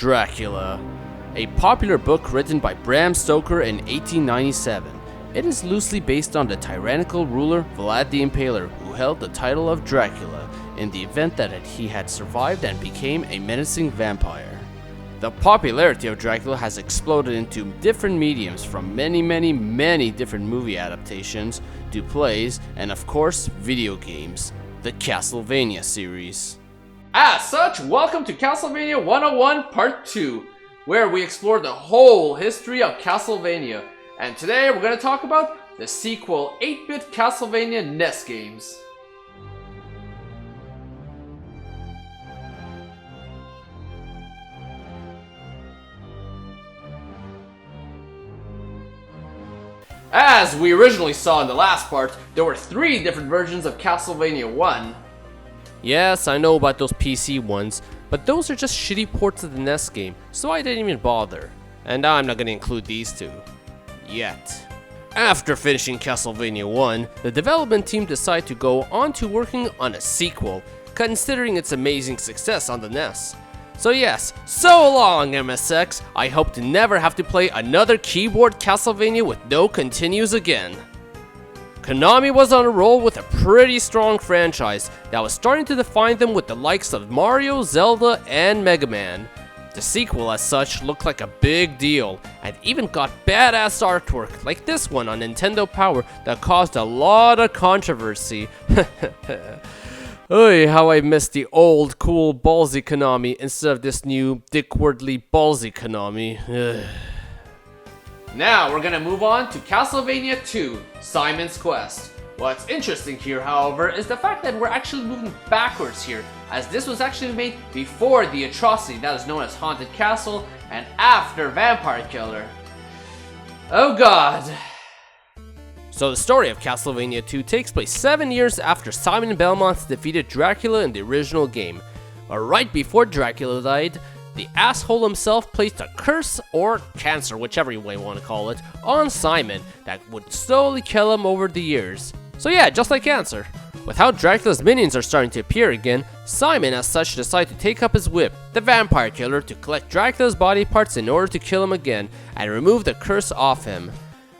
Dracula, a popular book written by Bram Stoker in 1897. It is loosely based on the tyrannical ruler Vlad the Impaler, who held the title of Dracula in the event that he had survived and became a menacing vampire. The popularity of Dracula has exploded into different mediums, from many different movie adaptations to plays and of course video games, the Castlevania series. As such, welcome to Castlevania 101 Part 2, where we explore the whole history of Castlevania. And today we're going to talk about the sequel 8-bit Castlevania NES games. As we originally saw in the last part, there were 3 different versions of Castlevania 1. Yes, I know about those PC ones, but those are just shitty ports of the NES game, so I didn't even bother. And I'm not gonna include these 2. Yet. After finishing Castlevania 1, the development team decided to go on to working on a sequel, considering its amazing success on the NES. So yes, so long MSX, I hope to never have to play another keyboard Castlevania with no continues again. Konami was on a roll with a pretty strong franchise that was starting to define them with the likes of Mario, Zelda, and Mega Man. The sequel as such looked like a big deal, and even got badass artwork like this one on Nintendo Power that caused a lot of controversy. Oy, how I miss the old, cool, ballsy Konami instead of this new, dickwardly, ballsy Konami. Ugh. Now we're gonna move on to Castlevania 2, Simon's Quest. What's interesting here, however, is the fact that we're actually moving backwards here, as this was actually made before the atrocity that is known as Haunted Castle and after Vampire Killer. Oh god. So the story of Castlevania 2 takes place 7 years after Simon Belmont defeated Dracula in the original game. But right before Dracula died, the asshole himself placed a curse, or cancer, whichever way you want to call it, on Simon that would slowly kill him over the years. So yeah, just like cancer. With how Dracula's minions are starting to appear again, Simon as such decided to take up his whip, the Vampire Killer, to collect Dracula's body parts in order to kill him again and remove the curse off him.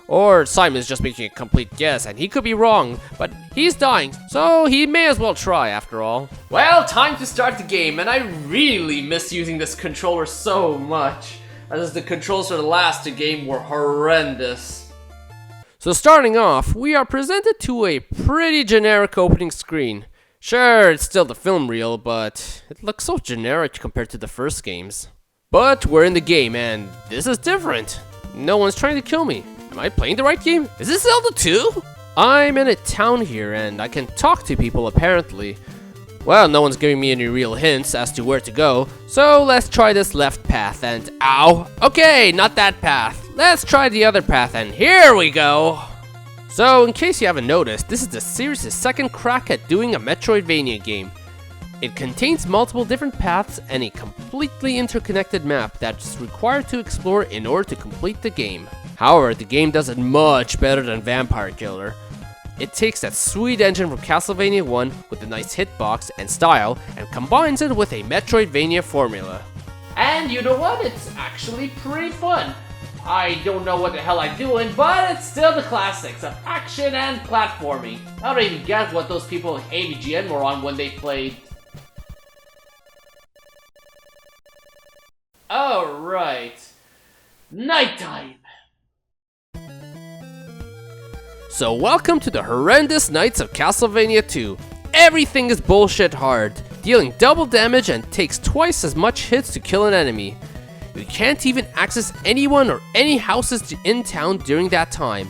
Or Simon's just making a complete guess, and he could be wrong, but he's dying, so he may as well try after all. Well, time to start the game, and I really miss using this controller so much, as the controls for the last 2 games were horrendous. So starting off, we are presented to a pretty generic opening screen. Sure, it's still the film reel, but it looks so generic compared to the first games. But we're in the game, and this is different. No one's trying to kill me. Am I playing the right game? Is this Zelda 2? I'm in a town here and I can talk to people apparently. Well, no one's giving me any real hints as to where to go, so let's try this left path and ow. Okay, not that path. Let's try the other path and here we go. So in case you haven't noticed, this is the series' second crack at doing a Metroidvania game. It contains multiple different paths and a completely interconnected map that's required to explore in order to complete the game. However, the game does it much better than Vampire Killer. It takes that sweet engine from Castlevania 1 with a nice hitbox and style and combines it with a Metroidvania formula. And you know what? It's actually pretty fun. I don't know what the hell I'm doing, but it's still the classics of action and platforming. I don't even get what those people at AVGN were on when they played. Alright. Nighttime. So welcome to the horrendous nights of Castlevania 2. Everything is bullshit hard, dealing double damage and takes twice as much hits to kill an enemy. You can't even access anyone or any houses in town during that time.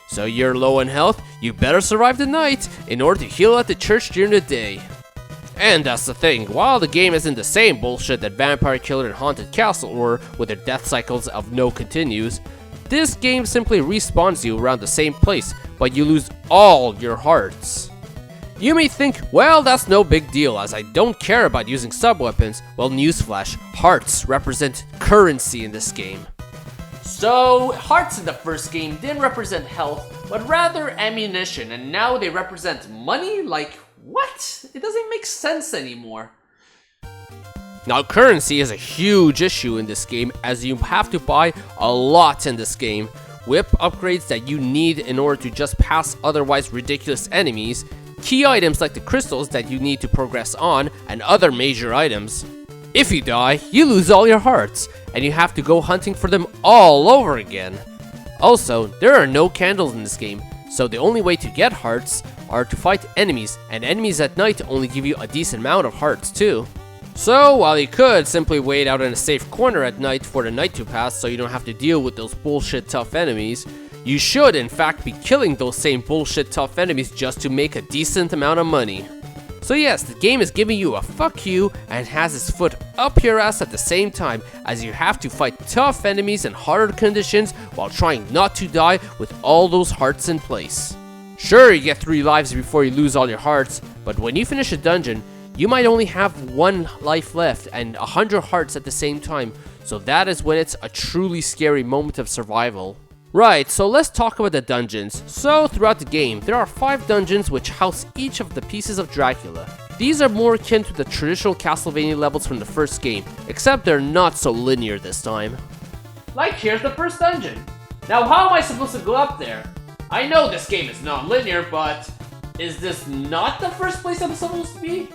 So you're low on health, you better survive the night in order to heal at the church during the day. And that's the thing, while the game isn't the same bullshit that Vampire Killer and Haunted Castle were with their death cycles of no continues, this game simply respawns you around the same place, but you lose all your hearts. You may think, well, that's no big deal as I don't care about using sub-weapons. Well, newsflash, hearts represent currency in this game. So, hearts in the first game didn't represent health, but rather ammunition, and now they represent money? Like, what? It doesn't make sense anymore. Now, currency is a huge issue in this game, as you have to buy a lot in this game. Whip upgrades that you need in order to just pass otherwise ridiculous enemies, key items like the crystals that you need to progress on, and other major items. If you die, you lose all your hearts, and you have to go hunting for them all over again. Also, there are no candles in this game, so the only way to get hearts are to fight enemies, and enemies at night only give you a decent amount of hearts too. So, while you could simply wait out in a safe corner at night for the night to pass so you don't have to deal with those bullshit tough enemies, you should in fact be killing those same bullshit tough enemies just to make a decent amount of money. So yes, the game is giving you a fuck you and has its foot up your ass at the same time, as you have to fight tough enemies in harder conditions while trying not to die with all those hearts in place. Sure, you get 3 lives before you lose all your hearts, but when you finish a dungeon, you might only have 1 life left and 100 hearts at the same time, so that is when it's a truly scary moment of survival. Right, so let's talk about the dungeons. So throughout the game, there are 5 dungeons which house each of the pieces of Dracula. These are more akin to the traditional Castlevania levels from the first game, except they're not so linear this time. Like here's the first dungeon. Now how am I supposed to go up there? I know this game is non-linear, but is this not the first place I'm supposed to be?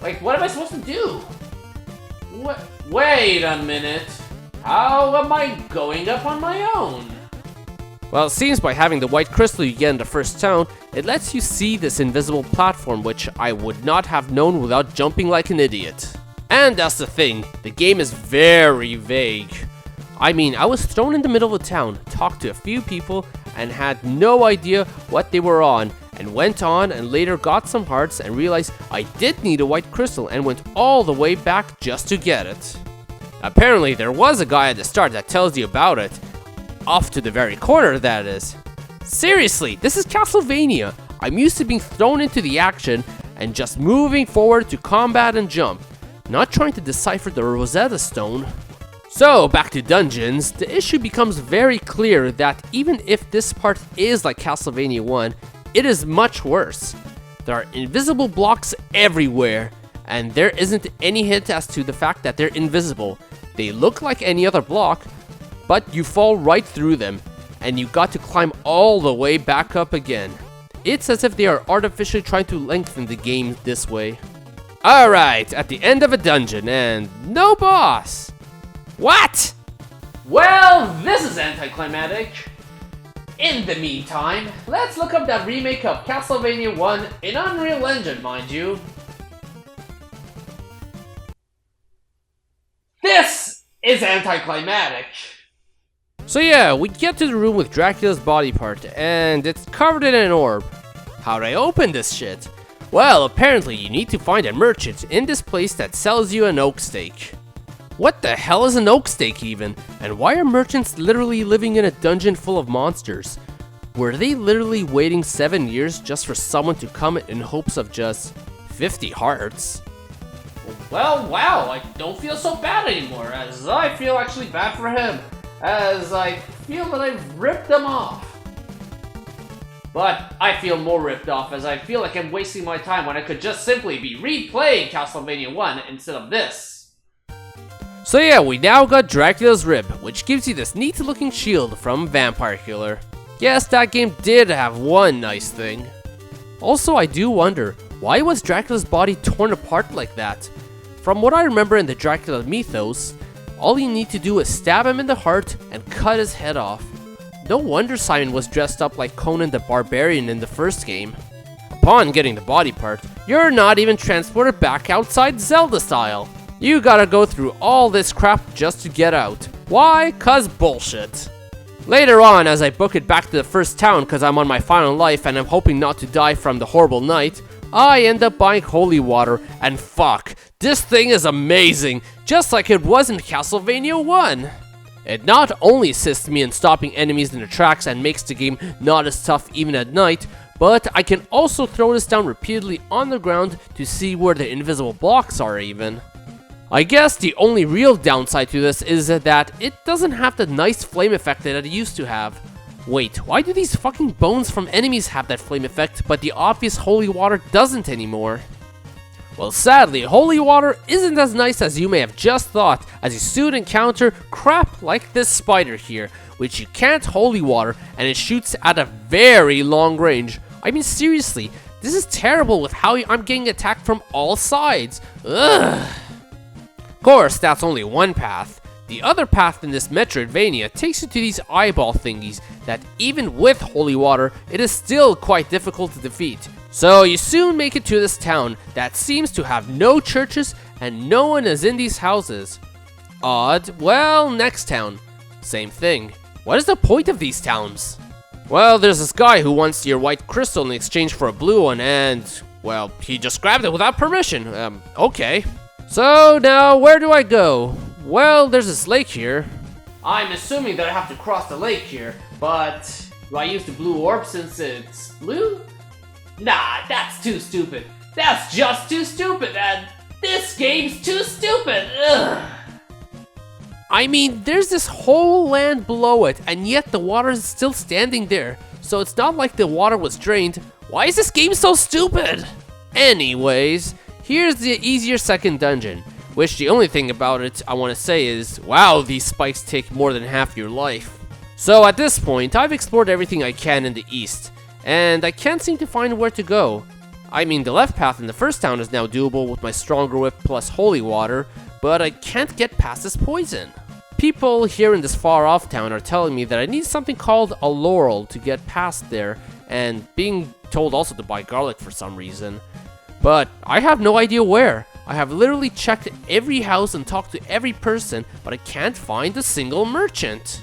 Like, what am I supposed to do? Wait a minute. How am I going up on my own? Well, it seems by having the white crystal you get in the first town, it lets you see this invisible platform, which I would not have known without jumping like an idiot. And that's the thing, the game is very vague. I mean, I was thrown in the middle of the town, talked to a few people, and had no idea what they were on, and went on and later got some hearts and realized I did need a white crystal and went all the way back just to get it. Apparently there was a guy at the start that tells you about it. Off to the very corner, that is. Seriously, this is Castlevania. I'm used to being thrown into the action and just moving forward to combat and jump, not trying to decipher the Rosetta Stone. So, back to dungeons, the issue becomes very clear that even if this part is like Castlevania 1, it is much worse. There are invisible blocks everywhere, and there isn't any hint as to the fact that they're invisible. They look like any other block, but you fall right through them, and you got to climb all the way back up again. It's as if they are artificially trying to lengthen the game this way. Alright, at the end of a dungeon, and no boss! What? Well, this is anticlimactic. In the meantime, let's look up that remake of Castlevania 1 in Unreal Engine, mind you. This is anticlimactic. So yeah, we get to the room with Dracula's body part, and it's covered in an orb. How'd I open this shit? Well, apparently you need to find a merchant in this place that sells you an oak steak. What the hell is an oak steak even? And why are merchants literally living in a dungeon full of monsters? Were they literally waiting 7 years just for someone to come in hopes of just 50 hearts? Well, wow, I don't feel so bad anymore, as I feel actually bad for him, as I feel that I've ripped him off. But I feel more ripped off as I feel like I'm wasting my time when I could just simply be replaying Castlevania 1 instead of this. So yeah, we now got Dracula's Rib, which gives you this neat looking shield from Vampire Killer. Yes, that game did have one nice thing. Also, I do wonder, why was Dracula's body torn apart like that? From what I remember in the Dracula mythos, all you need to do is stab him in the heart and cut his head off. No wonder Simon was dressed up like Conan the Barbarian in the first game. Upon getting the body part, you're not even transported back outside Zelda style. You gotta go through all this crap just to get out. Why? Cause bullshit. Later on, as I book it back to the first town cause I'm on my final life and I'm hoping not to die from the horrible night, I end up buying holy water, and fuck, this thing is amazing, just like it was in Castlevania 1. It not only assists me in stopping enemies in their tracks and makes the game not as tough even at night, but I can also throw this down repeatedly on the ground to see where the invisible blocks are even. I guess the only real downside to this is that it doesn't have the nice flame effect that it used to have. Wait, why do these fucking bones from enemies have that flame effect, but the obvious holy water doesn't anymore? Well, sadly, holy water isn't as nice as you may have just thought, as you soon encounter crap like this spider here, which you can't holy water, and it shoots at a very long range. I mean, seriously, this is terrible with how I'm getting attacked from all sides. Ugh. Of course, that's only one path. The other path in this Metroidvania takes you to these eyeball thingies that even with holy water, it is still quite difficult to defeat. So you soon make it to this town that seems to have no churches and no one is in these houses. Odd. Well, next town. Same thing. What is the point of these towns? Well, there's this guy who wants your white crystal in exchange for a blue one and, well, he just grabbed it without permission. Okay. So now where do I go? Well, there's this lake here. I'm assuming that I have to cross the lake here, but do I use the blue orb since it's blue? Nah, that's too stupid. That's just too stupid, and this game's too stupid. Ugh. I mean, there's this whole land below it, and yet the water is still standing there. So it's not like the water was drained. Why is this game so stupid? Anyways, here's the easier second dungeon, which the only thing about it I want to say is, wow, these spikes take more than half your life. So at this point, I've explored everything I can in the east, and I can't seem to find where to go. I mean, the left path in the first town is now doable with my stronger whip plus holy water, but I can't get past this poison. People here in this far off town are telling me that I need something called a laurel to get past there, and being told also to buy garlic for some reason. But I have no idea where. I have literally checked every house and talked to every person, but I can't find a single merchant.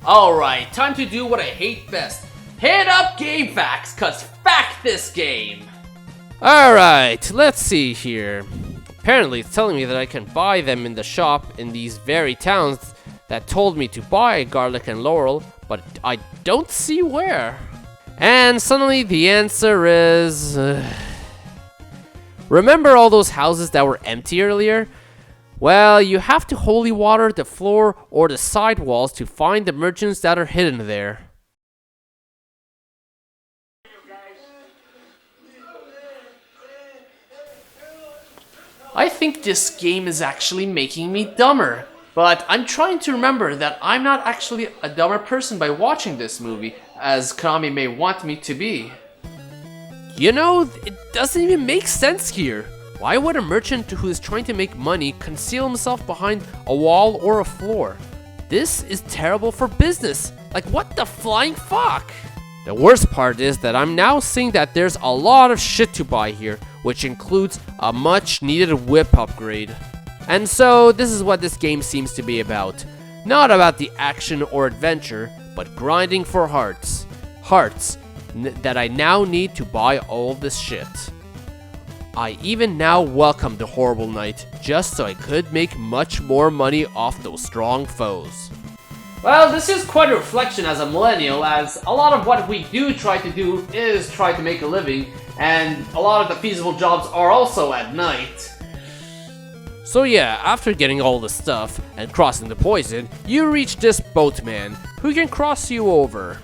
Alright, time to do what I hate best. Hit up game facts, cause fact this game! Alright, let's see here. Apparently it's telling me that I can buy them in the shop in these very towns that told me to buy garlic and laurel, but I don't see where. And suddenly the answer is... Remember all those houses that were empty earlier? Well, you have to holy water the floor or the side walls to find the merchants that are hidden there. I think this game is actually making me dumber, but I'm trying to remember that I'm not actually a dumber person by watching this movie, as Konami may want me to be. You know, it doesn't even make sense here. Why would a merchant who is trying to make money conceal himself behind a wall or a floor? This is terrible for business. Like, what the flying fuck? The worst part is that I'm now seeing that there's a lot of shit to buy here, which includes a much needed whip upgrade. And so this is what this game seems to be about. Not about the action or adventure, but grinding for hearts. Hearts that I now need to buy all this shit. I even now welcome the horrible night, just so I could make much more money off those strong foes. Well, this is quite a reflection as a millennial, as a lot of what we do try to do is try to make a living, and a lot of the feasible jobs are also at night. So yeah, after getting all the stuff and crossing the poison, you reach this boatman, who can cross you over.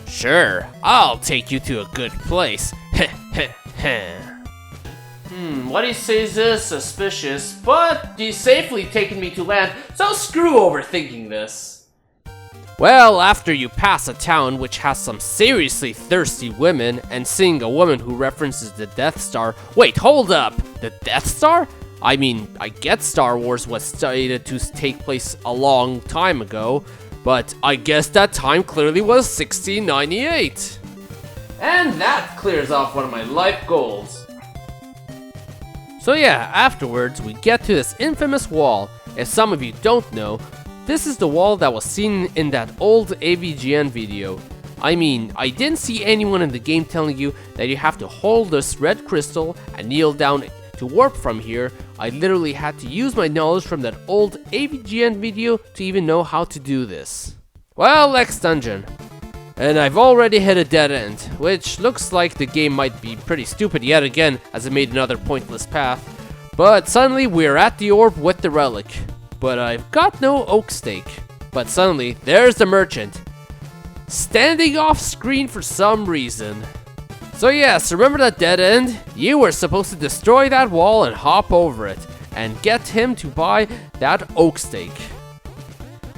Sure, I'll take you to a good place. What he says is suspicious, but he's safely taken me to land, so screw overthinking this. Well, after you pass a town which has some seriously thirsty women, and seeing a woman who references the Death Star. Wait, hold up! The Death Star? I mean, I get Star Wars was stated to take place a long time ago, but I guess that time clearly was 1698. And that clears off one of my life goals. So yeah, afterwards we get to this infamous wall. If some of you don't know, this is the wall that was seen in that old AVGN video. I mean, I didn't see anyone in the game telling you that you have to hold this red crystal and kneel down to warp from here. I literally had to use my knowledge from that old AVGN video to even know how to do this. Well, next dungeon. And I've already hit a dead end, which looks like the game might be pretty stupid yet again as it made another pointless path. But suddenly we're at the orb with the relic. But I've got no oak stake. But suddenly, there's the merchant. Standing off screen for some reason. So yes, remember that dead end? You were supposed to destroy that wall and hop over it, and get him to buy that oak stake.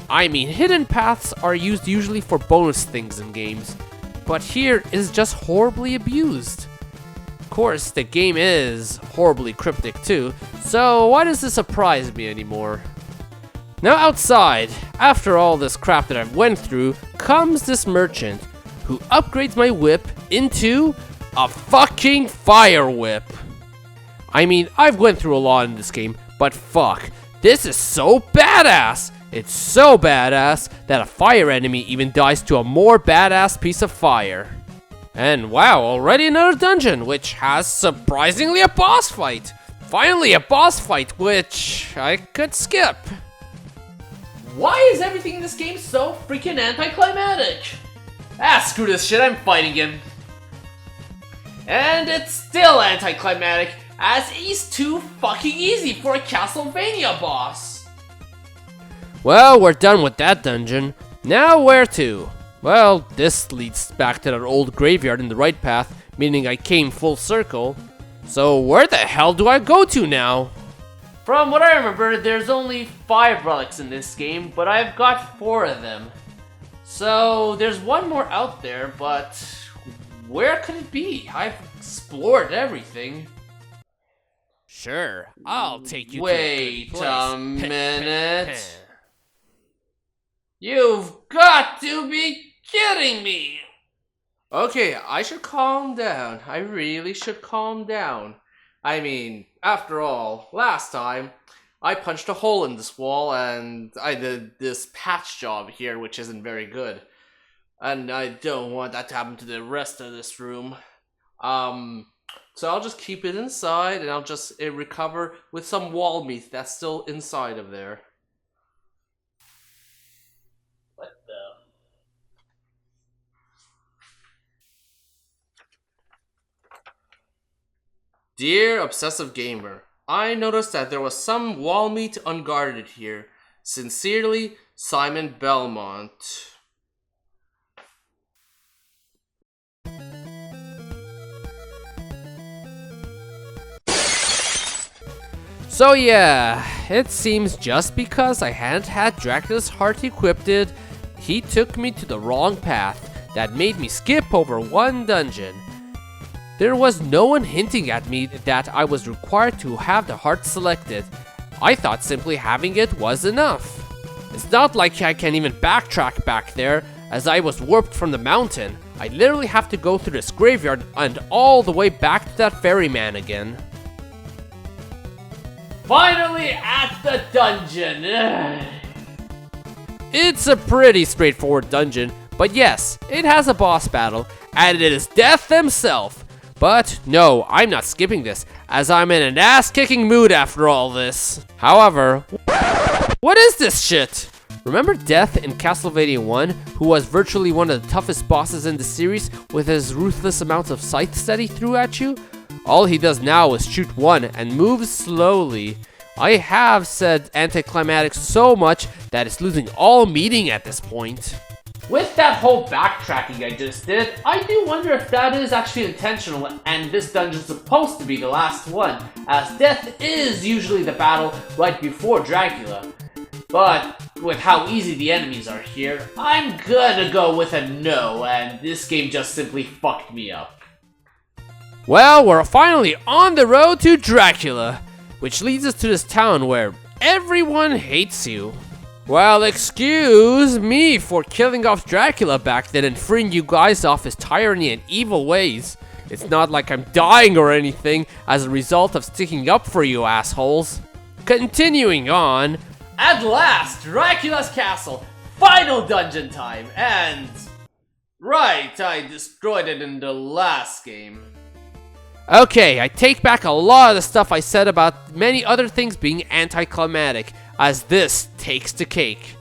I mean, hidden paths are used usually for bonus things in games, but here is just horribly abused. Of course, the game is horribly cryptic too, so why does this surprise me anymore? Now outside, after all this crap that I've went through, comes this merchant, who upgrades my whip into a fucking fire whip. I mean, I've went through a lot in this game, but fuck, this is so badass! It's so badass that a fire enemy even dies to a more badass piece of fire. And wow, already another dungeon, which has surprisingly a boss fight. Finally a boss fight, which I could skip. Why is everything in this game so freaking anticlimactic? Ah, screw this shit, I'm fighting him. And it's still anticlimactic, as he's too fucking easy for a Castlevania boss. Well, we're done with that dungeon. Now where to? Well, this leads back to that old graveyard in the right path, meaning I came full circle. So where the hell do I go to now? From what I remember, there's only 5 relics in this game, but I've got 4 of them. So there's one more out there, but where could it be? I've explored everything. Sure, I'll take you Wait to a a minute. You've got to be kidding me! Okay, I should calm down. I really should calm down. I mean, after all, last time, I punched a hole in this wall and I did this patch job here, which isn't very good. And I don't want that to happen to the rest of this room. So I'll just keep it inside and I'll just recover with some wall meat that's still inside of there. What the? Dear Obsessive Gamer, I noticed that there was some wall meat unguarded here. Sincerely, Simon Belmont. So yeah, it seems just because I hadn't had Dracula's heart equipped, he took me to the wrong path that made me skip over one dungeon. There was no one hinting at me that I was required to have the heart selected. I thought simply having it was enough. It's not like I can even backtrack back there, as I was warped from the mountain. I literally have to go through this graveyard and all the way back to that ferryman again. Finally at the dungeon! It's a pretty straightforward dungeon, but yes, it has a boss battle, and it is Death himself. But no, I'm not skipping this, as I'm in an ass-kicking mood after all this. However, what is this shit? Remember Death in Castlevania 1, who was virtually one of the toughest bosses in the series with his ruthless amounts of scythes that he threw at you? All he does now is shoot one and moves slowly. I have said anticlimactic so much that it's losing all meaning at this point. With that whole backtracking I just did, I do wonder if that is actually intentional and this dungeon's supposed to be the last one, as Death is usually the battle right before Dracula. But with how easy the enemies are here, I'm gonna go with a no, and this game just simply fucked me up. Well, we're finally on the road to Dracula, which leads us to this town where everyone hates you. Well, excuse me for killing off Dracula back then and freeing you guys off his tyranny and evil ways. It's not like I'm dying or anything as a result of sticking up for you assholes. Continuing on, at last, Dracula's castle, final dungeon time, and... right, I destroyed it in the last game. Okay, I take back a lot of the stuff I said about many other things being anticlimactic, as this takes the cake.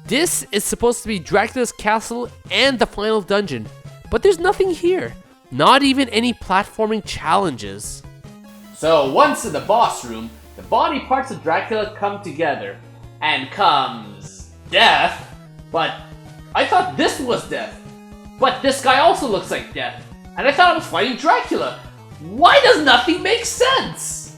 This is supposed to be Dracula's castle and the final dungeon, but there's nothing here. Not even any platforming challenges. So once in the boss room, the body parts of Dracula come together, and comes Death. But I thought this was Death. But this guy also looks like Death. And I thought I was fighting Dracula. Why does nothing make sense?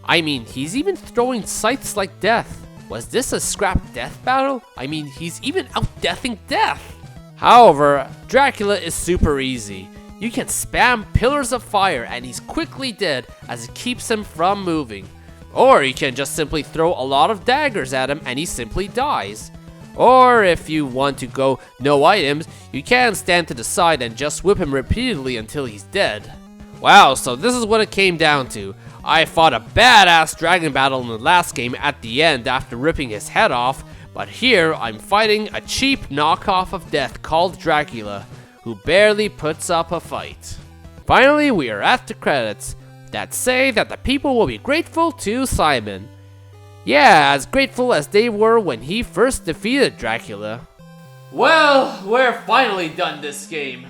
I mean, he's even throwing scythes like death. Was this a scrap death battle? I mean, he's even out-deathing death. However, Dracula is super easy. You can spam pillars of fire and he's quickly dead as it keeps him from moving. Or you can just simply throw a lot of daggers at him and he simply dies. Or if you want to go no items, you can stand to the side and just whip him repeatedly until he's dead. Wow, so this is what it came down to. I fought a badass dragon battle in the last game at the end after ripping his head off, but here I'm fighting a cheap knockoff of death called Dracula, who barely puts up a fight. Finally, we are at the credits that say that the people will be grateful to Simon. Yeah, as grateful as they were when he first defeated Dracula. Well, we're finally done this game.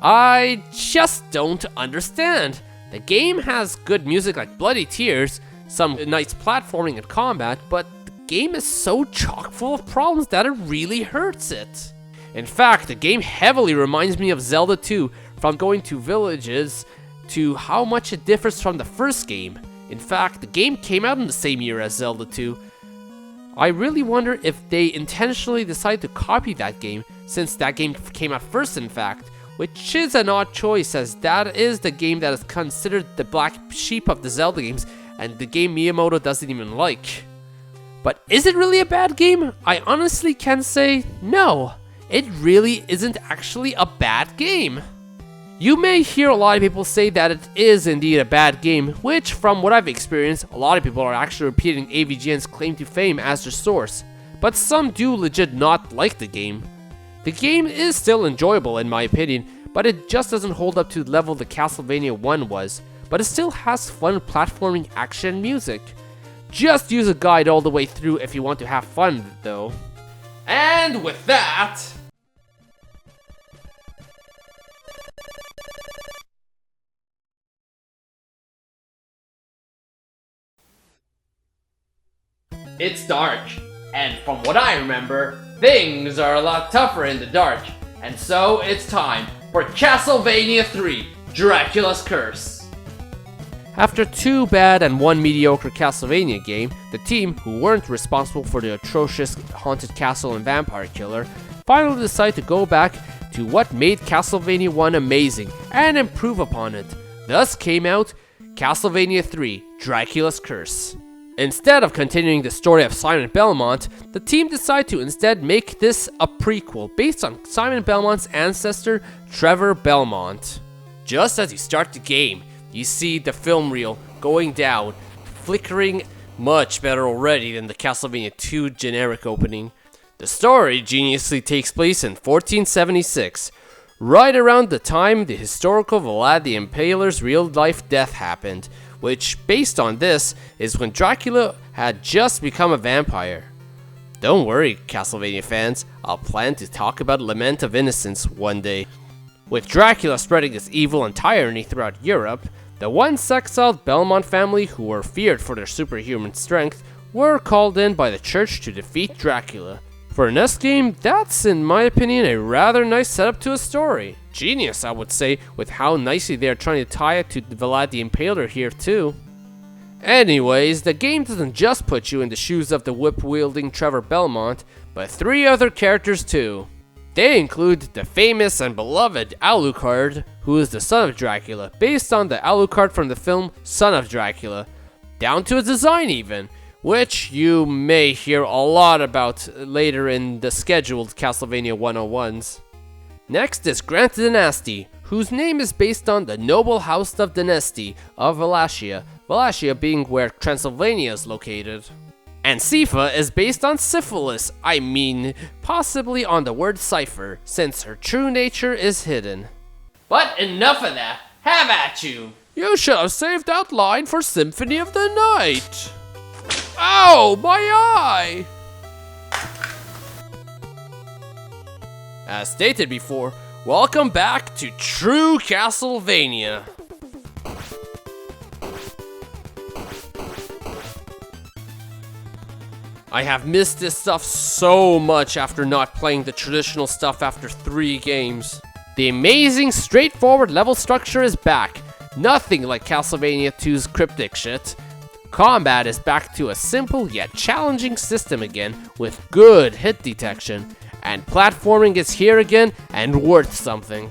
I just don't understand. The game has good music like Bloody Tears, some nice platforming and combat, but the game is so chock full of problems that it really hurts it. In fact, the game heavily reminds me of Zelda 2, from going to villages to how much it differs from the first game. In fact, the game came out in the same year as Zelda 2. I really wonder if they intentionally decided to copy that game, since that game came out first in fact, which is an odd choice as that is the game that is considered the black sheep of the Zelda games and the game Miyamoto doesn't even like. But is it really a bad game? I honestly can say no. It really isn't actually a bad game. You may hear a lot of people say that it is indeed a bad game, which from what I've experienced, a lot of people are actually repeating AVGN's claim to fame as their source, but some do legit not like the game. The game is still enjoyable in my opinion, but it just doesn't hold up to the level the Castlevania 1 was, but it still has fun platforming action music. Just use a guide all the way through if you want to have fun though. And with that, it's dark, and from what I remember, things are a lot tougher in the dark, and so it's time for Castlevania 3, Dracula's Curse. After 2 bad and 1 mediocre Castlevania game, the team, who weren't responsible for the atrocious Haunted Castle and Vampire Killer, finally decided to go back to what made Castlevania 1 amazing and improve upon it. Thus came out Castlevania 3, Dracula's Curse. Instead of continuing the story of Simon Belmont, the team decided to instead make this a prequel based on Simon Belmont's ancestor, Trevor Belmont. Just as you start the game, you see the film reel going down, flickering much better already than the Castlevania 2 generic opening. The story geniusly takes place in 1476, right around the time the historical Vlad the Impaler's real-life death happened, which, based on this, is when Dracula had just become a vampire. Don't worry, Castlevania fans, I'll plan to talk about Lament of Innocence one day. With Dracula spreading his evil and tyranny throughout Europe, the once exiled Belmont family, who were feared for their superhuman strength, were called in by the church to defeat Dracula. For a NES game, that's, in my opinion, a rather nice setup to a story. Genius, I would say, with how nicely they are trying to tie it to Vlad the Impaler here too. Anyways, the game doesn't just put you in the shoes of the whip-wielding Trevor Belmont, but 3 other characters too. They include the famous and beloved Alucard, who is the son of Dracula, based on the Alucard from the film Son of Dracula, down to his design even, which you may hear a lot about later in the scheduled Castlevania 101s. Next is Grant Dynasty, whose name is based on the noble house of Dynasty of Wallachia, Wallachia being where Transylvania is located. And Sypha is based on syphilis, possibly on the word cipher, since her true nature is hidden. But enough of that, have at you! You should have saved that line for Symphony of the Night! Ow, my eye! As stated before, welcome back to True Castlevania. I have missed this stuff so much after not playing the traditional stuff after 3 games. The amazing, straightforward level structure is back. Nothing like Castlevania 2's cryptic shit. Combat is back to a simple yet challenging system again with good hit detection. And platforming is here again and worth something.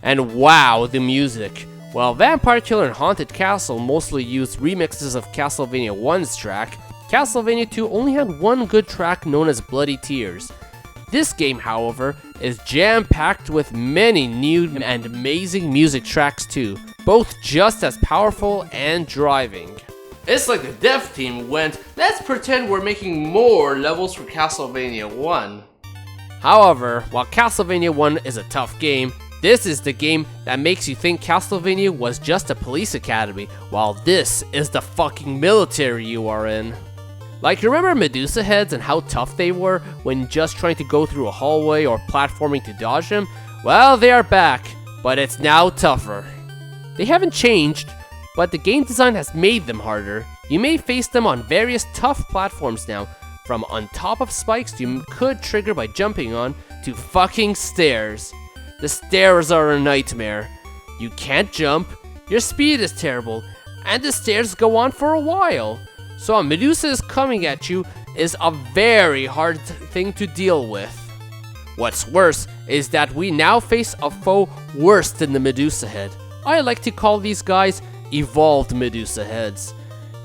And wow, the music. While Vampire Killer and Haunted Castle mostly used remixes of Castlevania 1's track, Castlevania 2 only had one good track known as Bloody Tears. This game, however, is jam-packed with many new and amazing music tracks too, both just as powerful and driving. It's like the dev team went, let's pretend we're making more levels for Castlevania 1. However, while Castlevania 1 is a tough game, this is the game that makes you think Castlevania was just a police academy, while this is the fucking military you are in. Like, remember Medusa heads and how tough they were when just trying to go through a hallway or platforming to dodge them? Well, they are back, but it's now tougher. They haven't changed, but the game design has made them harder. You may face them on various tough platforms now, from on top of spikes you could trigger by jumping on, to fucking stairs. The stairs are a nightmare. You can't jump, your speed is terrible, and the stairs go on for a while. So a Medusa is coming at you is a very hard thing to deal with. What's worse is that we now face a foe worse than the Medusa head. I like to call these guys evolved Medusa heads.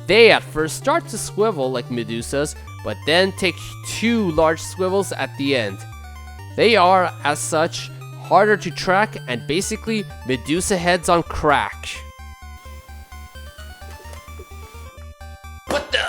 They at first start to swivel like Medusas, but then take two large swivels at the end. They are, as such, harder to track and basically Medusa heads on crack. What the?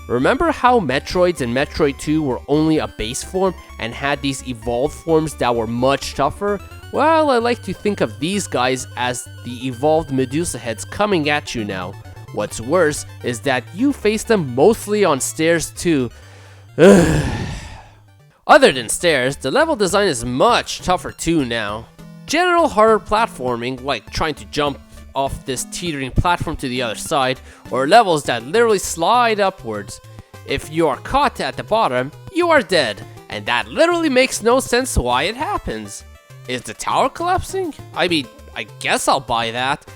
Remember how Metroids in Metroid 2 were only a base form and had these evolved forms that were much tougher? Well, I like to think of these guys as the evolved Medusa heads coming at you now. What's worse is that you face them mostly on stairs too. Other than stairs, the level design is much tougher too now. General harder platforming, like trying to jump off this teetering platform to the other side, or levels that literally slide upwards. If you are caught at the bottom, you are dead, and that literally makes no sense why it happens. Is the tower collapsing? I mean, I guess I'll buy that.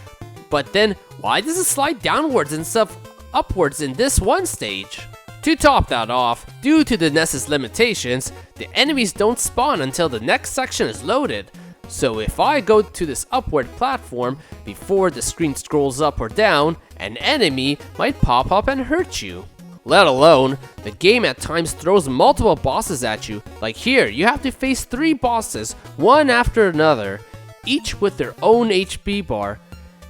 But then, why does it slide downwards instead of upwards in this one stage? To top that off, due to the NES's limitations, the enemies don't spawn until the next section is loaded. So if I go to this upward platform before the screen scrolls up or down, an enemy might pop up and hurt you. Let alone, the game at times throws multiple bosses at you. Like here, you have to face 3 bosses, one after another, each with their own HP bar.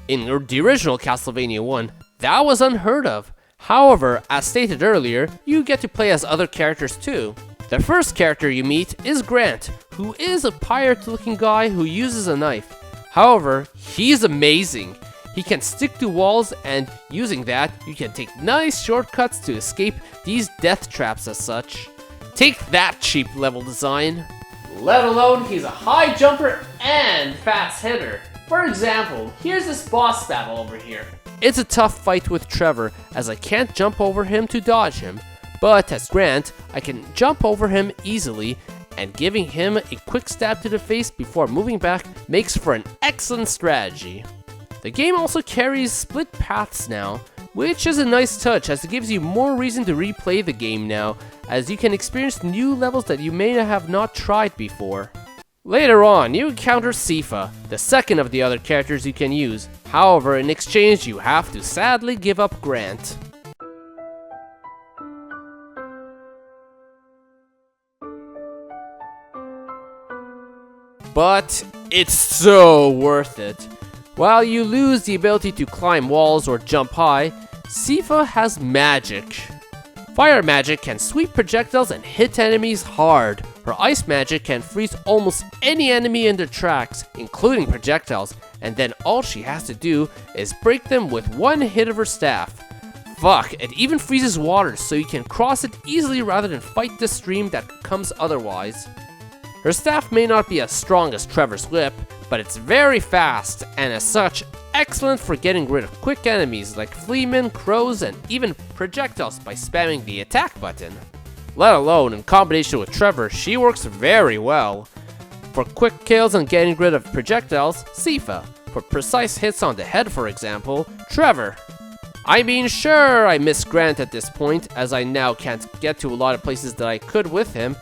In the original Castlevania 1, that was unheard of. However, as stated earlier, you get to play as other characters too. The first character you meet is Grant, who is a pirate-looking guy who uses a knife. However, he's amazing. He can stick to walls, and using that, you can take nice shortcuts to escape these death traps as such. Take that, cheap level design. Let alone, he's a high jumper and fast hitter. For example, here's this boss battle over here. It's a tough fight with Trevor, as I can't jump over him to dodge him. But as Grant, I can jump over him easily, and giving him a quick stab to the face before moving back makes for an excellent strategy. The game also carries split paths now, which is a nice touch as it gives you more reason to replay the game now, as you can experience new levels that you may have not tried before. Later on, you encounter Sifa, the second of the other characters you can use. However, in exchange, you have to sadly give up Grant. But it's so worth it. While you lose the ability to climb walls or jump high, Sifa has magic. Fire magic can sweep projectiles and hit enemies hard. Her ice magic can freeze almost any enemy in their tracks, including projectiles, and then all she has to do is break them with one hit of her staff. Fuck, it even freezes water so you can cross it easily rather than fight the stream that comes otherwise. Her staff may not be as strong as Trevor's whip, but it's very fast, and as such, excellent for getting rid of quick enemies like fleamen, crows, and even projectiles by spamming the attack button. Let alone, in combination with Trevor, she works very well. For quick kills and getting rid of projectiles, Sypha. For precise hits on the head, for example, Trevor. I mean, sure, I miss Grant at this point, as I now can't get to a lot of places that I could with him,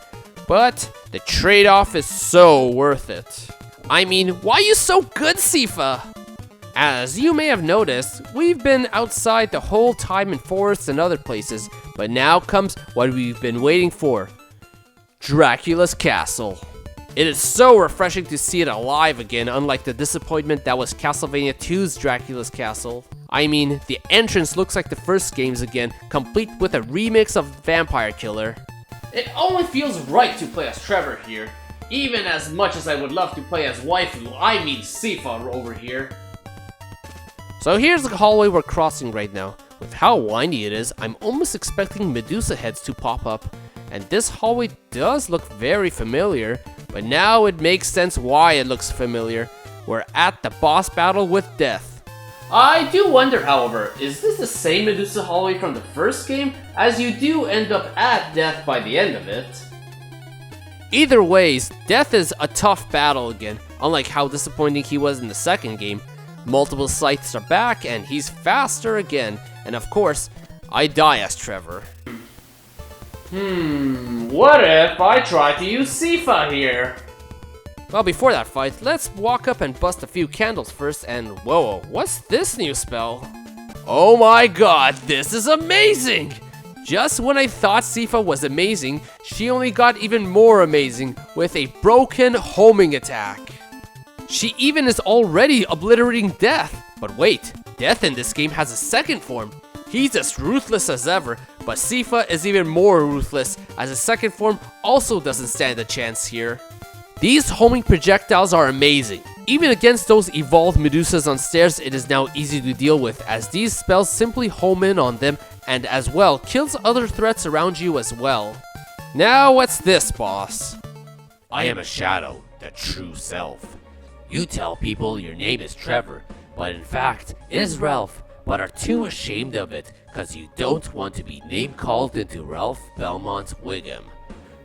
but the trade-off is so worth it. I mean, why you so good, Sypha? As you may have noticed, we've been outside the whole time in forests and other places, but now comes what we've been waiting for. Dracula's castle. It is so refreshing to see it alive again, unlike the disappointment that was Castlevania 2's Dracula's castle. I mean, the entrance looks like the first games again, complete with a remix of Vampire Killer. It only feels right to play as Trevor here, even as much as I would love to play as waifu, I mean Sypha over here. So here's the hallway we're crossing right now. With how windy it is, I'm almost expecting Medusa heads to pop up. And this hallway does look very familiar, but now it makes sense why it looks familiar. We're at the boss battle with Death. I do wonder, however, is this the same Medusa hallway from the first game, as you do end up at Death by the end of it? Either ways, Death is a tough battle again, unlike how disappointing he was in the second game. Multiple scythes are back, and he's faster again, and of course, I die as Trevor. What if I try to use Sypha here? Well, before that fight, let's walk up and bust a few candles first, and whoa, what's this new spell? Oh my god, this is amazing! Just when I thought Sypha was amazing, she only got even more amazing with a broken homing attack. She even is already obliterating Death. But wait, Death in this game has a second form. He's as ruthless as ever, but Sypha is even more ruthless, as his second form also doesn't stand a chance here. These homing projectiles are amazing. Even against those evolved Medusas on stairs, it is now easy to deal with, as these spells simply home in on them, and as well kills other threats around you as well. Now what's this, boss? I am a shadow, the true self. You tell people your name is Trevor, but in fact, it is Ralph, but are too ashamed of it, cause you don't want to be name-called into Ralph Belmont Wiggum.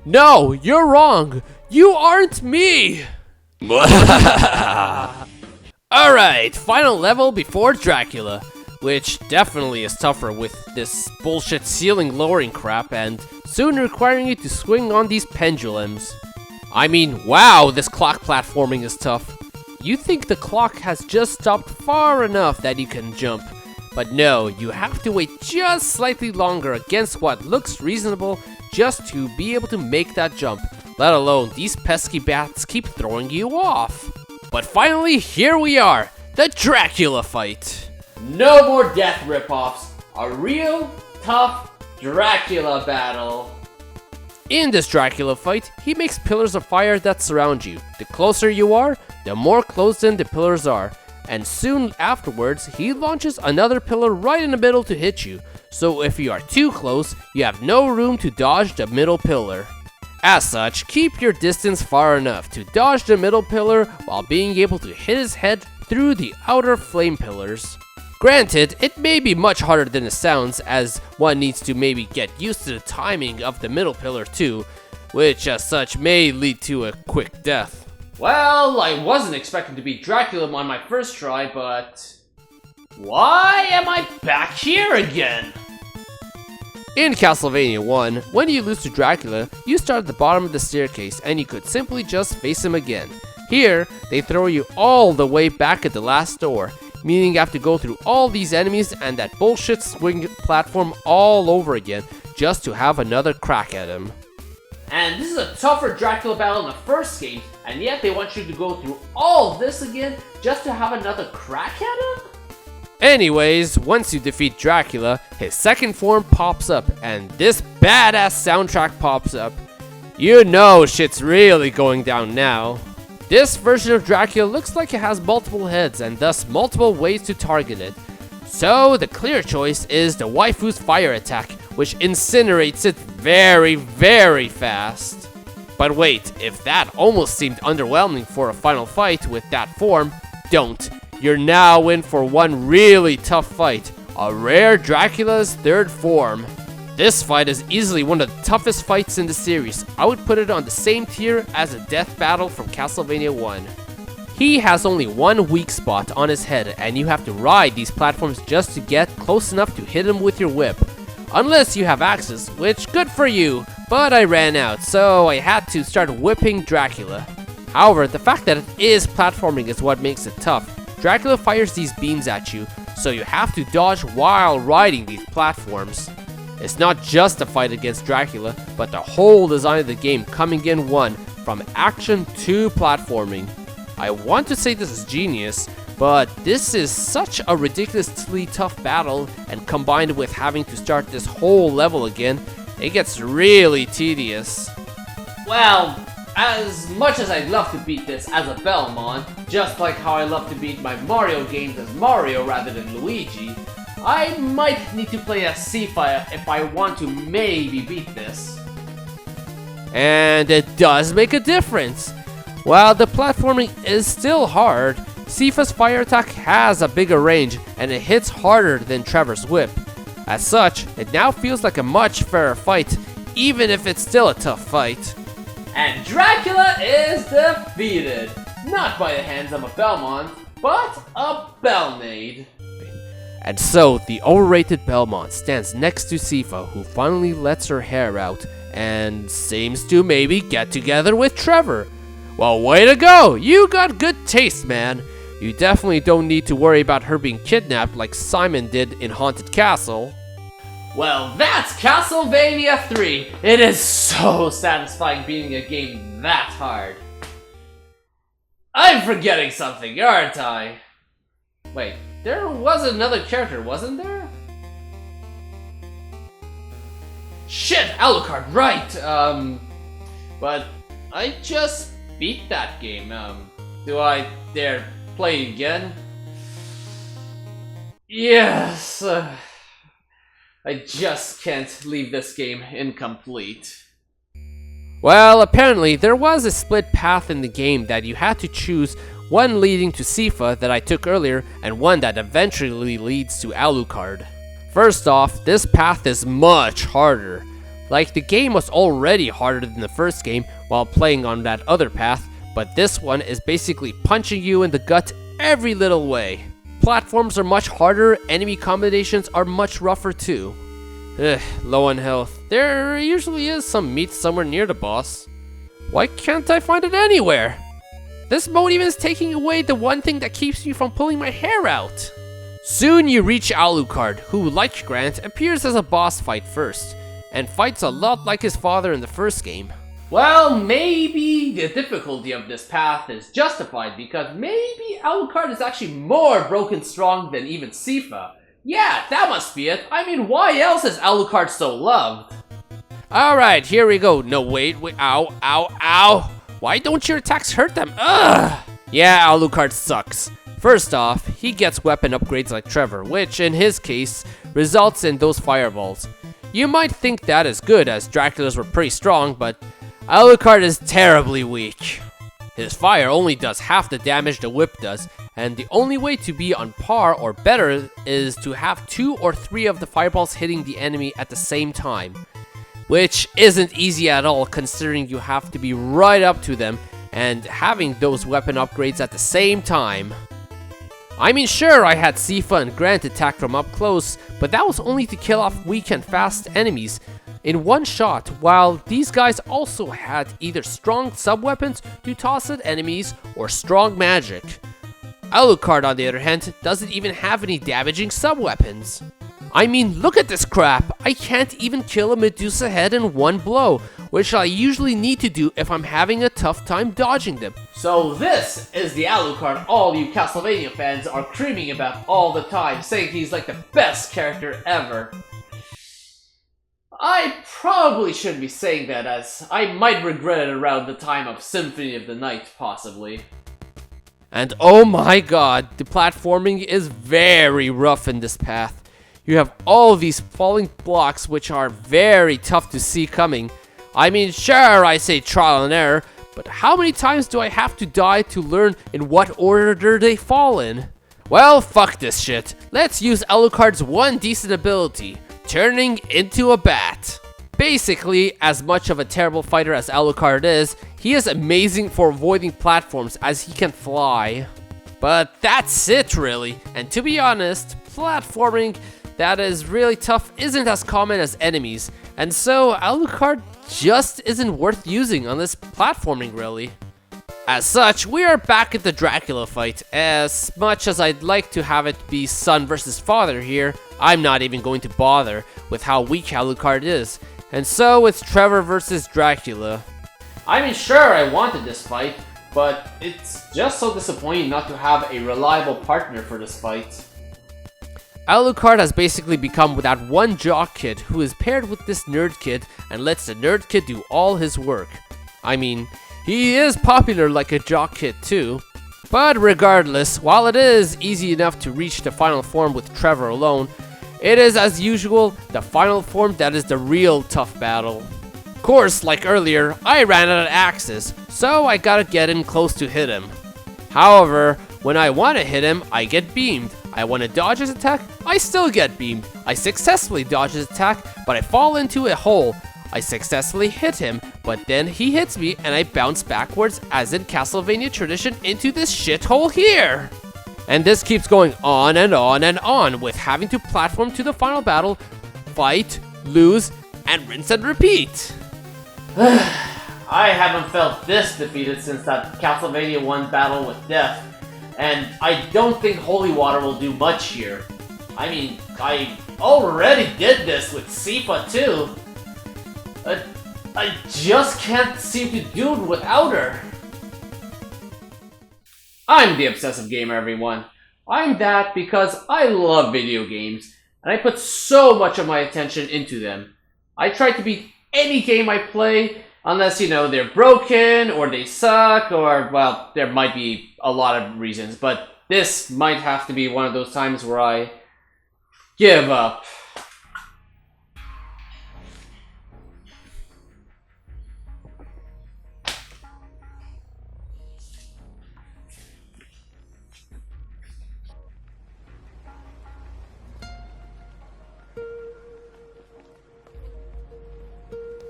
No, you're wrong! You aren't me! Alright, final level before Dracula, which definitely is tougher with this bullshit ceiling lowering crap and soon requiring you to swing on these pendulums. I mean, wow, this clock platforming is tough. You think the clock has just stopped far enough that you can jump, but no, you have to wait just slightly longer against what looks reasonable just to be able to make that jump, let alone these pesky bats keep throwing you off. But finally, here we are, the Dracula fight. No more Death ripoffs, a real tough Dracula battle. In this Dracula fight, he makes pillars of fire that surround you. The closer you are, the more closed in the pillars are, and soon afterwards, he launches another pillar right in the middle to hit you. So if you are too close, you have no room to dodge the middle pillar. As such, keep your distance far enough to dodge the middle pillar while being able to hit his head through the outer flame pillars. Granted, it may be much harder than it sounds, as one needs to maybe get used to the timing of the middle pillar too, which as such may lead to a quick death. Well, I wasn't expecting to beat Dracula on my first try, but why am I back here again? In Castlevania 1, when you lose to Dracula, you start at the bottom of the staircase and you could simply just face him again. Here, they throw you all the way back at the last door, meaning you have to go through all these enemies and that bullshit swing platform all over again just to have another crack at him. And this is a tougher Dracula battle in the first game, and yet they want you to go through all this again just to have another crack at him? Anyways, once you defeat Dracula, his second form pops up, and this badass soundtrack pops up. You know shit's really going down now. This version of Dracula looks like it has multiple heads and thus multiple ways to target it. So the clear choice is the waifu's fire attack, which incinerates it very, very fast. But wait, if that almost seemed underwhelming for a final fight with that form, don't. You're now in for one really tough fight, a rare Dracula's third form. This fight is easily one of the toughest fights in the series. I would put it on the same tier as a death battle from Castlevania 1. He has only one weak spot on his head, and you have to ride these platforms just to get close enough to hit him with your whip. Unless you have axes, which good for you, but I ran out, so I had to start whipping Dracula. However, the fact that it is platforming is what makes it tough. Dracula fires these beams at you, so you have to dodge while riding these platforms. It's not just a fight against Dracula, but the whole design of the game coming in one, from action to platforming. I want to say this is genius, but this is such a ridiculously tough battle, and combined with having to start this whole level again, it gets really tedious. Well, as much as I'd love to beat this as a Belmont, just like how I love to beat my Mario games as Mario rather than Luigi, I might need to play as Sypha if I want to maybe beat this. And it does make a difference. While the platforming is still hard, Sypha's fire attack has a bigger range and it hits harder than Trevor's whip. As such, it now feels like a much fairer fight, even if it's still a tough fight. And Dracula is defeated! Not by the hands of a Belmont, but a Belnade. And so, the overrated Belmont stands next to Sypha, who finally lets her hair out, and seems to maybe get together with Trevor. Well, way to go! You got good taste, man. You definitely don't need to worry about her being kidnapped like Simon did in Haunted Castle. Well, that's Castlevania 3. It is so satisfying beating a game that hard. I'm forgetting something, aren't I? Wait, there was another character, wasn't there? Shit, Alucard, right! But I just beat that game. Do I dare play again? Yes. I just can't leave this game incomplete. Well, apparently there was a split path in the game that you had to choose, one leading to Sypha that I took earlier, and one that eventually leads to Alucard. First off, this path is much harder. Like, the game was already harder than the first game while playing on that other path, but this one is basically punching you in the gut every little way. Platforms are much harder, enemy combinations are much rougher too. Low on health. There usually is some meat somewhere near the boss. Why can't I find it anywhere? This mode even is taking away the one thing that keeps me from pulling my hair out. Soon you reach Alucard, who, like Grant, appears as a boss fight first, and fights a lot like his father in the first game. Well, maybe the difficulty of this path is justified because maybe Alucard is actually more broken strong than even Sypha. Yeah, that must be it. I mean, why else is Alucard so loved? Alright, here we go. No, wait, ow, ow, ow. Why don't your attacks hurt them? Ugh! Yeah, Alucard sucks. First off, he gets weapon upgrades like Trevor, which in his case results in those fireballs. You might think that is good, as Dracula's were pretty strong, but Alucard is terribly weak. His fire only does half the damage the whip does, and the only way to be on par or better is to have 2 or 3 of the fireballs hitting the enemy at the same time. Which isn't easy at all, considering you have to be right up to them and having those weapon upgrades at the same time. I mean, sure, I had Sypha and Grant attack from up close, but that was only to kill off weak and fast enemies in one shot, while these guys also had either strong sub-weapons to toss at enemies or strong magic. Alucard, on the other hand, doesn't even have any damaging sub-weapons. I mean, look at this crap! I can't even kill a Medusa head in one blow, which I usually need to do if I'm having a tough time dodging them. So this is the Alucard all you Castlevania fans are creaming about all the time, saying he's like the best character ever. I probably shouldn't be saying that, as I might regret it around the time of Symphony of the Night, possibly. And oh my god, the platforming is very rough in this path. You have all these falling blocks which are very tough to see coming. I mean, sure, I say trial and error, but how many times do I have to die to learn in what order they fall in? Well, fuck this shit. Let's use Alucard's one decent ability, turning into a bat. Basically, as much of a terrible fighter as Alucard is, he is amazing for avoiding platforms as he can fly. But that's it really, and to be honest, platforming that is really tough isn't as common as enemies, and so Alucard just isn't worth using on this platforming really. As such, we are back at the Dracula fight. As much as I'd like to have it be son versus father here, I'm not even going to bother with how weak Alucard is. And so it's Trevor versus Dracula. I mean, sure, I wanted this fight, but it's just so disappointing not to have a reliable partner for this fight. Alucard has basically become that one jock kid who is paired with this nerd kid and lets the nerd kid do all his work. I mean, he is popular like a jock kid too. But regardless, while it is easy enough to reach the final form with Trevor alone, it is as usual the final form that is the real tough battle. Of course, like earlier, I ran out of axes, so I gotta get in close to hit him. However, when I want to hit him, I get beamed. I want to dodge his attack, I still get beamed. I successfully dodge his attack, but I fall into a hole. I successfully hit him, but then he hits me and I bounce backwards as in Castlevania tradition into this shithole here. And this keeps going on and on and on with having to platform to the final battle, fight, lose, and rinse and repeat. I haven't felt this defeated since that Castlevania 1 battle with death, and I don't think Holy Water will do much here. I mean, I already did this with Sifa too. I just can't seem to do it without her. I'm the Obsessive Gamer, everyone. I'm that because I love video games, and I put so much of my attention into them. I try to beat any game I play, unless, you know, they're broken, or they suck, or, well, there might be a lot of reasons, but this might have to be one of those times where I give up.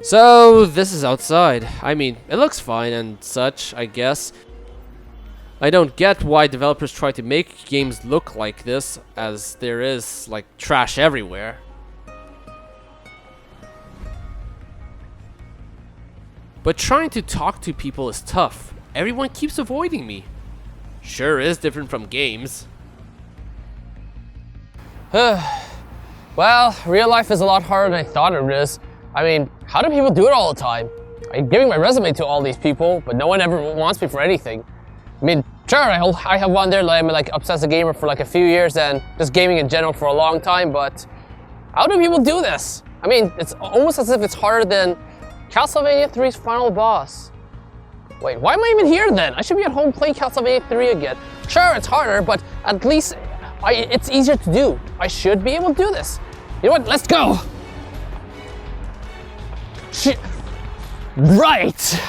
So, this is outside. I mean, it looks fine and such, I guess. I don't get why developers try to make games look like this, as there is, like, trash everywhere. But trying to talk to people is tough. Everyone keeps avoiding me. Sure is different from games. Well, real life is a lot harder than I thought it is. I mean, how do people do it all the time? I'm giving my resume to all these people, but no one ever wants me for anything. I mean, sure, I have one there, like, I'm like Obsessive Gamer for like a few years and just gaming in general for a long time, but how do people do this? I mean, it's almost as if it's harder than Castlevania 3's final boss. Wait, why am I even here then? I should be at home playing Castlevania 3 again. Sure, it's harder, but at least it's easier to do. I should be able to do this. You know what, let's go! Right!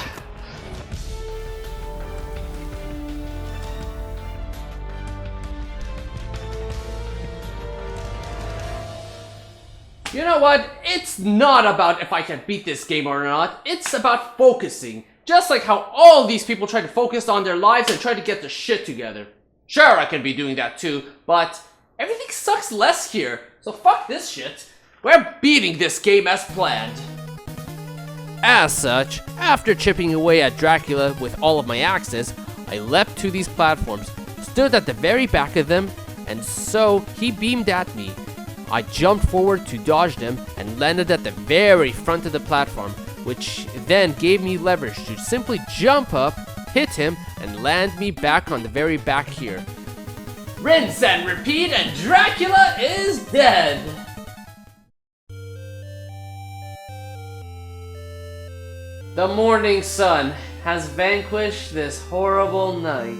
You know what? It's not about if I can beat this game or not. It's about focusing. Just like how all these people try to focus on their lives and try to get their shit together. Sure, I can be doing that too, but everything sucks less here. So fuck this shit. We're beating this game as planned. As such, after chipping away at Dracula with all of my axes, I leapt to these platforms, stood at the very back of them, and so he beamed at me. I jumped forward to dodge them and landed at the very front of the platform, which then gave me leverage to simply jump up, hit him, and land me back on the very back here. Rinse and repeat, and Dracula is dead! The morning sun has vanquished this horrible night.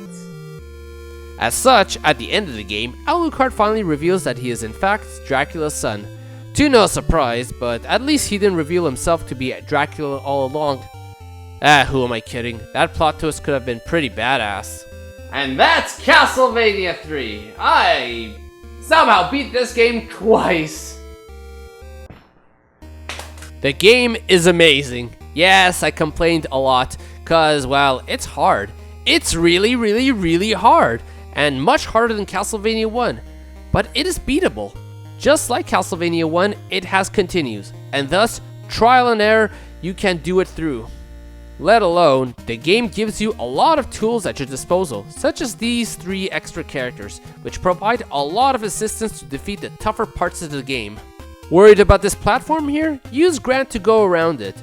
As such, at the end of the game, Alucard finally reveals that he is in fact Dracula's son. To no surprise, but at least he didn't reveal himself to be Dracula all along. Who am I kidding? That plot twist could have been pretty badass. And that's Castlevania 3. I somehow beat this game twice. The game is amazing. Yes, I complained a lot, cause, well, it's hard. It's really hard, and much harder than Castlevania 1, but it is beatable. Just like Castlevania 1, it has continues, and thus, trial and error, you can do it through. Let alone, the game gives you a lot of tools at your disposal, such as these 3 extra characters, which provide a lot of assistance to defeat the tougher parts of the game. Worried about this platform here? Use Grant to go around it.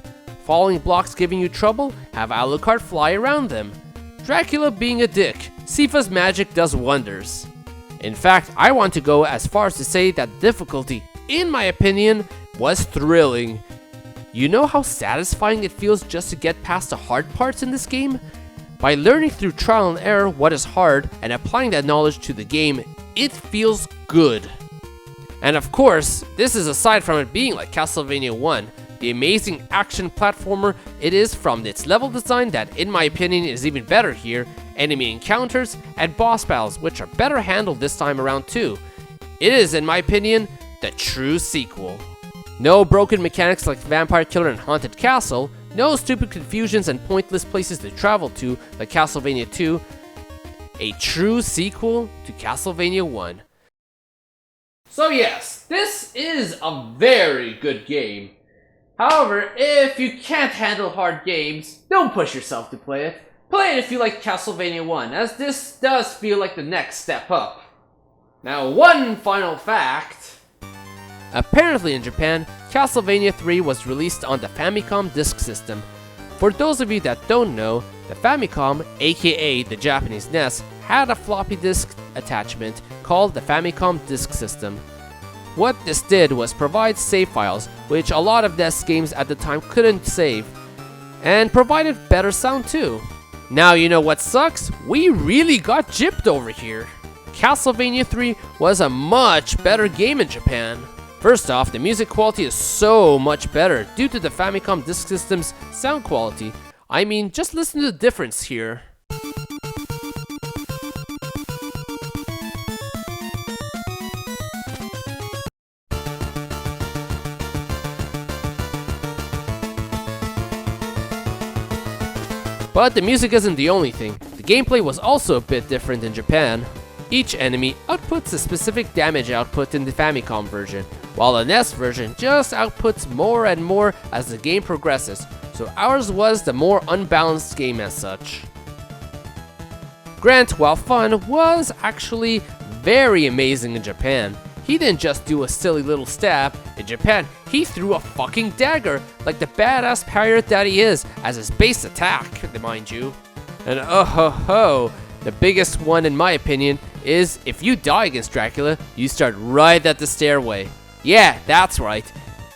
Falling blocks giving you trouble? Have Alucard fly around them. Dracula being a dick? Sifa's magic does wonders. In fact, I want to go as far as to say that difficulty, in my opinion, was thrilling. You know how satisfying it feels just to get past the hard parts in this game? By learning through trial and error what is hard and applying that knowledge to the game, it feels good. And of course, this is aside from it being like Castlevania 1, the amazing action platformer it is from its level design that in my opinion is even better here, enemy encounters, and boss battles which are better handled this time around too. It is, in my opinion, the true sequel. No broken mechanics like Vampire Killer and Haunted Castle, no stupid confusions and pointless places to travel to like Castlevania 2, a true sequel to Castlevania 1. So yes, this is a very good game. However, if you can't handle hard games, don't push yourself to play it. Play it if you like Castlevania 1, as this does feel like the next step up. Now, one final fact. Apparently in Japan, Castlevania 3 was released on the Famicom Disk System. For those of you that don't know, the Famicom, aka the Japanese NES, had a floppy disk attachment called the Famicom Disk System. What this did was provide save files, which a lot of NES games at the time couldn't save, and provided better sound too. Now you know what sucks? We really got gypped over here. Castlevania 3 was a much better game in Japan. First off, the music quality is so much better due to the Famicom Disk System's sound quality. I mean, just listen to the difference here. But the music isn't the only thing. The gameplay was also a bit different in Japan. Each enemy outputs a specific damage output in the Famicom version, while the NES version just outputs more and more as the game progresses, so ours was the more unbalanced game as such. Grant, while fun, was actually very amazing in Japan. He didn't just do a silly little stab. In Japan, he threw a fucking dagger, like the badass pirate that he is, as his base attack, mind you. And oh ho ho, the biggest one in my opinion is if you die against Dracula, you start right at the stairway. Yeah, that's right.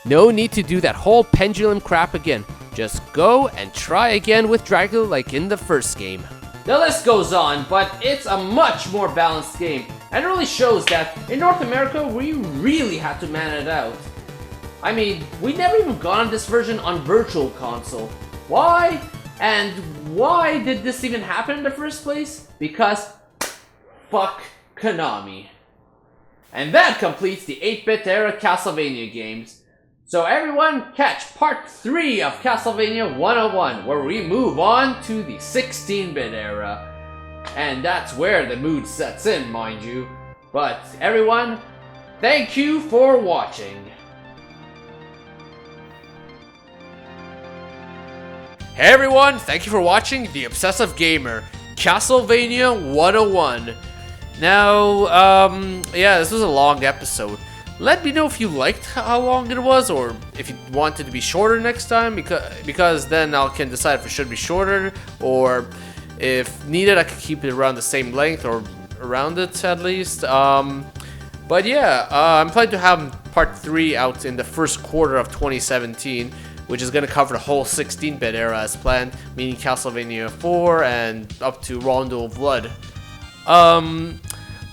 No need to do that whole pendulum crap again. Just go and try again with Dracula like in the first game. The list goes on, but it's a much more balanced game, and it really shows that in North America we really had to man it out. I mean, we never even got on this version on Virtual Console. Why? And why did this even happen in the first place? Because fuck Konami. And that completes the 8-bit era Castlevania games. So everyone, catch part 3 of Castlevania 101, where we move on to the 16-bit era. And that's where the mood sets in, mind you. But everyone, thank you for watching. Hey everyone, thank you for watching The Obsessive Gamer, Castlevania 101. Now, yeah, this was a long episode. Let me know if you liked how long it was, or if you want it to be shorter next time, because then I can decide if it should be shorter, or if needed I could keep it around the same length, or around it at least. But yeah, I'm planning to have part 3 out in the first quarter of 2017, which is going to cover the whole 16-bit era as planned, meaning Castlevania 4 and up to Rondo of Blood.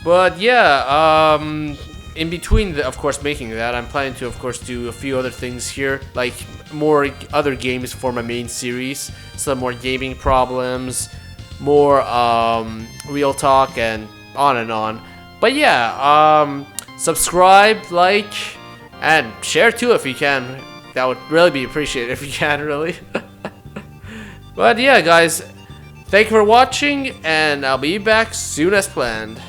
But yeah, in between, of course, making that, I'm planning to, of course, do a few other things here, like more other games for my main series, some more gaming problems, more real talk, and on and on. But yeah, subscribe, like, and share too if you can. that would really be appreciated if you can, really. But yeah, guys, thank you for watching, and I'll be back soon as planned.